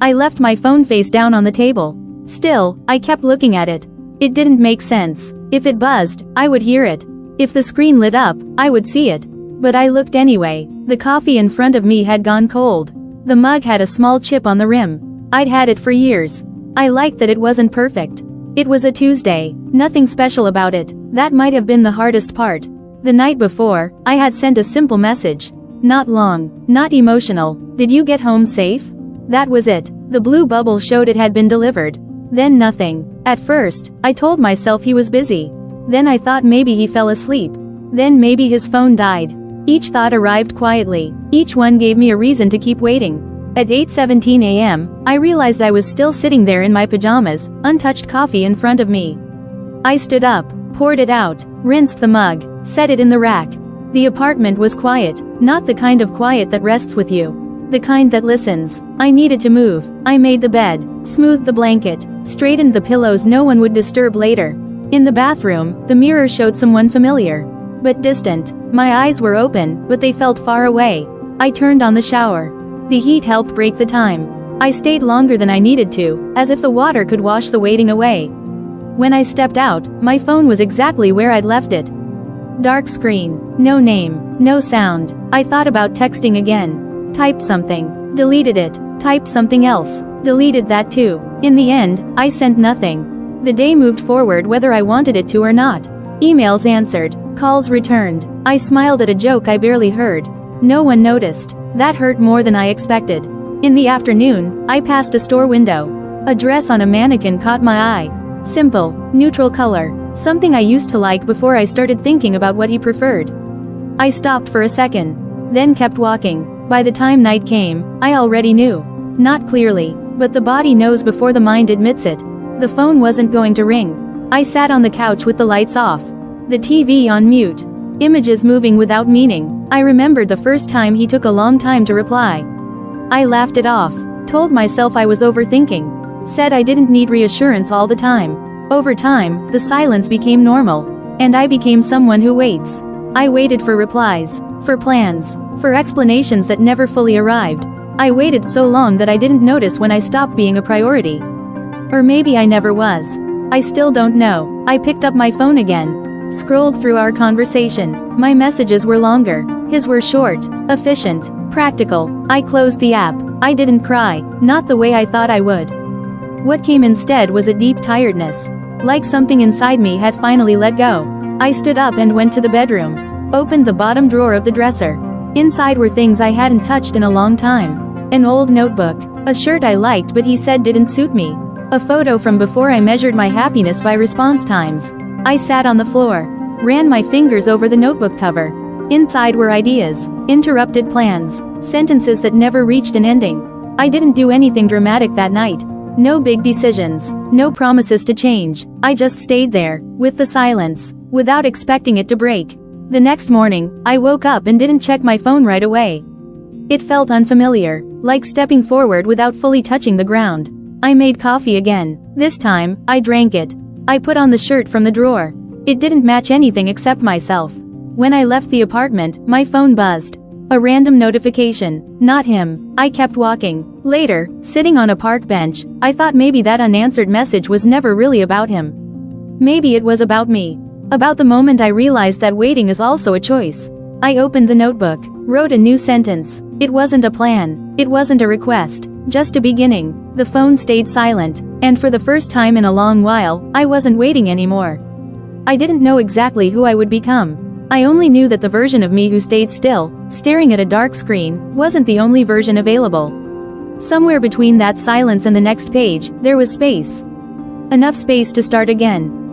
I left my phone face down on the table. Still, I kept looking at it. It didn't make sense. If it buzzed, I would hear it. If the screen lit up, I would see it. But I looked anyway. The coffee in front of me had gone cold. The mug had a small chip on the rim. I'd had it for years. I liked that it wasn't perfect. It was a Tuesday. Nothing special about it. That might have been the hardest part. The night before, I had sent a simple message. Not long, not emotional. Did you get home safe? That was it. The blue bubble showed it had been delivered. Then nothing. At first, I told myself he was busy. Then I thought maybe he fell asleep. Then maybe his phone died. Each thought arrived quietly. Each one gave me a reason to keep waiting. At 8:17 a.m., I realized I was still sitting there in my pajamas, untouched coffee in front of me. I stood up, poured it out, rinsed the mug, set it in the rack. The apartment was quiet, not the kind of quiet that rests with you. The kind that listens. I needed to move. I made the bed, smoothed the blanket, straightened the pillows no one would disturb later. In the bathroom, the mirror showed someone familiar. But distant. My eyes were open, but they felt far away. I turned on the shower. The heat helped break the time. I stayed longer than I needed to, as if the water could wash the waiting away. When I stepped out, my phone was exactly where I'd left it. Dark screen. No name. No sound. I thought about texting again. Typed something. Deleted it. Typed something else. Deleted that too. In the end, I sent nothing. The day moved forward whether I wanted it to or not. Emails answered. Calls returned. I smiled at a joke I barely heard. No one noticed. That hurt more than I expected. In the afternoon, I passed a store window. A dress on a mannequin caught my eye. Simple, neutral color. Something I used to like before I started thinking about what he preferred. I stopped for a second. Then kept walking. By the time night came, I already knew. Not clearly, but the body knows before the mind admits it. The phone wasn't going to ring. I sat on the couch with the lights off. The TV on mute. Images moving without meaning. I remembered the first time he took a long time to reply. I laughed it off. Told myself I was overthinking. Said I didn't need reassurance all the time. Over time, the silence became normal. And I became someone who waits. I waited for replies. For plans. For explanations that never fully arrived. I waited so long that I didn't notice when I stopped being a priority. Or maybe I never was. I still don't know. I picked up my phone again. Scrolled through our conversation. My messages were longer. His were short, efficient, practical. I closed the app. I didn't cry, not the way I thought I would. What came instead was a deep tiredness. Like something inside me had finally let go. I stood up and went to the bedroom. Opened the bottom drawer of the dresser. Inside were things I hadn't touched in a long time. An old notebook. A shirt I liked but he said didn't suit me. A photo from before I measured my happiness by response times. I sat on the floor. Ran my fingers over the notebook cover. Inside were ideas. Interrupted plans. Sentences that never reached an ending. I didn't do anything dramatic that night. No big decisions. No promises to change. I just stayed there, with the silence, without expecting it to break. The next morning, I woke up and didn't check my phone right away. It felt unfamiliar, like stepping forward without fully touching the ground. I made coffee again. This time, I drank it. I put on the shirt from the drawer. It didn't match anything except myself. When I left the apartment, my phone buzzed. A random notification. Not him. I kept walking. Later, sitting on a park bench, I thought maybe that unanswered message was never really about him. Maybe it was about me. About the moment I realized that waiting is also a choice. I opened the notebook, wrote a new sentence. It wasn't a plan. It wasn't a request. Just a beginning. The phone stayed silent, and for the first time in a long while, I wasn't waiting anymore. I didn't know exactly who I would become. I only knew that the version of me who stayed still, staring at a dark screen, wasn't the only version available. Somewhere between that silence and the next page, there was space. Enough space to start again.